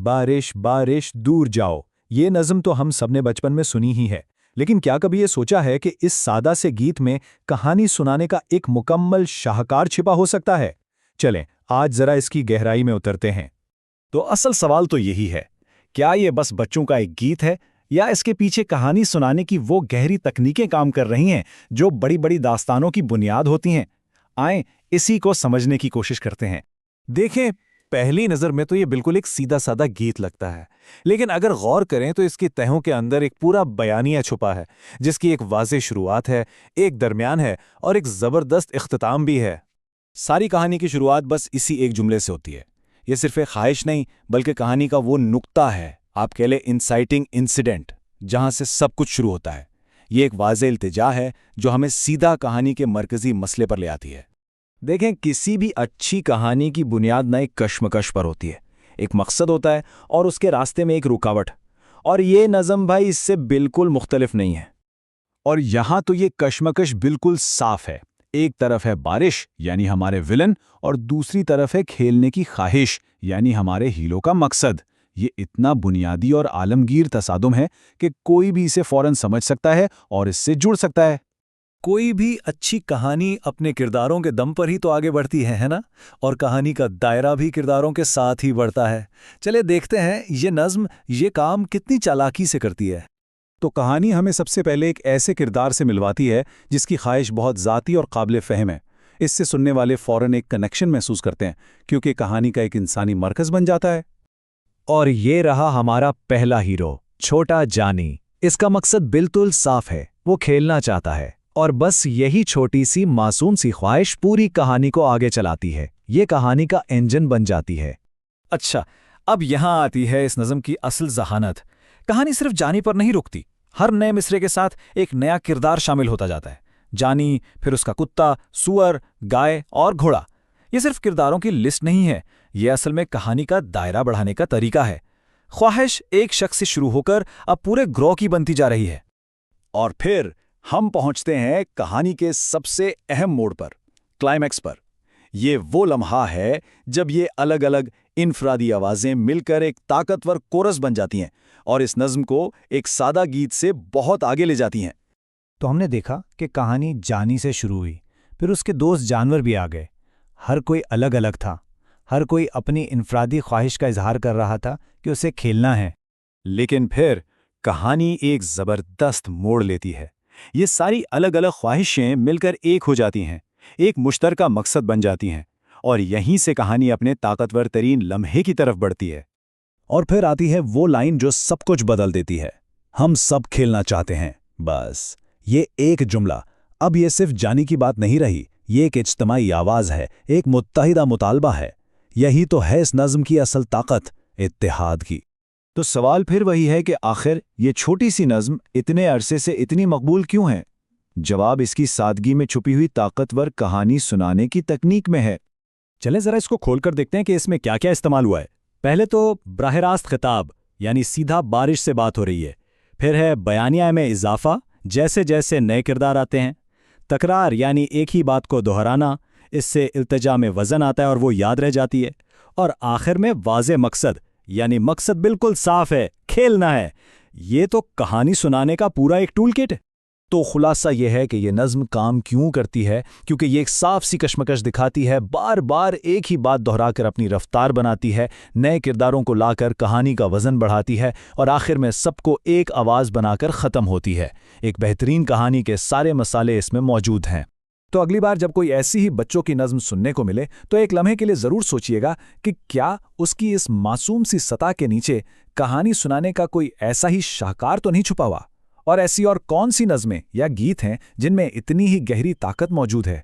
बारिश बारिश दूर जाओ, ये नज़म तो हम सबने बचपन में सुनी ही है। लेकिन क्या कभी ये सोचा है कि इस सादा से गीत में कहानी सुनाने का एक मुकम्मल शाहकार छिपा हो सकता है? चलें, आज जरा इसकी गहराई में उतरते हैं। तो असल सवाल तो यही है, क्या ये बस बच्चों का एक गीत है या इसके पीछे कहानी सुनाने की वो गहरी तकनीकें काम कर रही हैं जो बड़ी बड़ी दास्तानों की बुनियाद होती हैं? आएं इसी को समझने की कोशिश करते हैं। देखें, पहली नज़र में तो ये बिल्कुल एक सीधा साधा गीत लगता है, लेकिन अगर गौर करें तो इसकी तहों के अंदर एक पूरा बयानिया छुपा है, जिसकी एक वाज़ेह शुरुआत है, एक दरमियान है और एक ज़बरदस्त इख्तिताम भी है। सारी कहानी की शुरुआत बस इसी एक जुमले से होती है। ये सिर्फ एक ख्वाहिश नहीं, बल्कि कहानी का वो नुक्ता है, आप कह लें इंसाइटिंग इंसिडेंट, जहां से सब कुछ शुरू होता है। ये एक वाज़ेह इल्तिजा है जो हमें सीधा कहानी के मरकजी मसले पर ले आती है। देखें, किसी भी अच्छी कहानी की बुनियाद ना एक कश्मकश पर होती है। एक मकसद होता है और उसके रास्ते में एक रुकावट, और ये नज़म भाई इससे बिल्कुल मुख्तलिफ नहीं है। और यहां तो ये कश्मकश बिल्कुल साफ है। एक तरफ है बारिश यानी हमारे विलन, और दूसरी तरफ है खेलने की ख्वाहिश यानी हमारे हीरो का मकसद। ये इतना बुनियादी और आलमगीर तसादुम है कि कोई भी इसे फौरन समझ सकता है और इससे जुड़ सकता है। कोई भी अच्छी कहानी अपने किरदारों के दम पर ही तो आगे बढ़ती है ना? और कहानी का दायरा भी किरदारों के साथ ही बढ़ता है। चले देखते हैं ये नज़्म ये काम कितनी चालाकी से करती है। तो कहानी हमें सबसे पहले एक ऐसे किरदार से मिलवाती है जिसकी ख्वाहिश बहुत ज़ाती और काबिल फ़हम है। इससे सुनने वाले फ़ौरन एक कनेक्शन महसूस करते हैं, क्योंकि कहानी का एक इंसानी मरकज़ बन जाता है। और ये रहा हमारा पहला हीरो, छोटा जानी। इसका मकसद बिल्कुल साफ है, वो खेलना चाहता है, और बस यही छोटी सी मासूम सी ख्वाहिश पूरी कहानी को आगे चलाती है। ये कहानी का इंजन बन जाती है। अच्छा, अब यहाँ आती है इस नज़म की असल जहानत। कहानी सिर्फ जानी पर नहीं रुकती, हर नए मिसरे के साथ एक नया किरदार शामिल होता जाता है। जानी, फिर उसका कुत्ता, सुअर, गाय और घोड़ा। ये सिर्फ किरदारों की लिस्ट नहीं है, ये असल में कहानी का दायरा बढ़ाने का तरीका है। ख्वाहिश एक शख्स से शुरू होकर अब पूरे ग्रोह की बनती जा रही है। और फिर हम पहुंचते हैं कहानी के सबसे अहम मोड़ पर, क्लाइमैक्स पर। ये वो लम्हा है जब ये अलग अलग इनफरादी आवाज़ें मिलकर एक ताकतवर कोरस बन जाती हैं और इस नज़्म को एक सादा गीत से बहुत आगे ले जाती हैं। तो हमने देखा कि कहानी जानी से शुरू हुई, फिर उसके दोस्त जानवर भी आ गए। हर कोई अलग अलग था, हर कोई अपनी इनफरादी ख्वाहिश का इजहार कर रहा था कि उसे खेलना है। लेकिन फिर कहानी एक ज़बरदस्त मोड़ लेती है। ये सारी अलग अलग ख्वाहिशें मिलकर एक हो जाती हैं, एक मुश्तरका मकसद बन जाती हैं, और यहीं से कहानी अपने ताकतवर तरीन लम्हे की तरफ बढ़ती है। और फिर आती है वो लाइन जो सब कुछ बदल देती है, हम सब खेलना चाहते हैं। बस ये एक जुमला, अब ये सिर्फ जानी की बात नहीं रही, ये एक इज्तिमाई आवाज़ है, एक मुत्तहिदा मुतालबा है। यही तो है इस नज़्म की असल ताकत, इत्तेहाद की। तो सवाल फिर वही है कि आखिर ये छोटी सी नज़्म इतने अरसे से इतनी मकबूल क्यों है? जवाब इसकी सादगी में छुपी हुई ताकतवर कहानी सुनाने की तकनीक में है। चलें ज़रा इसको खोलकर देखते हैं कि इसमें क्या क्या इस्तेमाल हुआ है। पहले तो बराह रास्त खिताब, यानी सीधा बारिश से बात हो रही है। फिर है बयानिया में इजाफा, जैसे जैसे नए किरदार आते हैं। तकरार, यानी एक ही बात को दोहराना, इससे इल्तिजा में वज़न आता है और वो याद रह जाती है। और आखिर में वाज़े मकसद, यानी मकसद बिल्कुल साफ है, खेलना है। ये तो कहानी सुनाने का पूरा एक टूल किट है। तो खुलासा यह है कि ये नज़्म काम क्यों करती है, क्योंकि ये एक साफ सी कशमकश दिखाती है, बार बार एक ही बात दोहराकर अपनी रफ्तार बनाती है, नए किरदारों को लाकर कहानी का वज़न बढ़ाती है, और आखिर में सबको एक आवाज़ बनाकर ख़त्म होती है। एक बेहतरीन कहानी के सारे मसाले इसमें मौजूद हैं। तो अगली बार जब कोई ऐसी ही बच्चों की नज़्म सुनने को मिले तो एक लम्हे के लिए ज़रूर सोचिएगा कि क्या उसकी इस मासूम सी सतह के नीचे कहानी सुनाने का कोई ऐसा ही शाहकार तो नहीं छुपा हुआ, और ऐसी और कौन सी नज़में या गीत हैं जिनमें इतनी ही गहरी ताकत मौजूद है।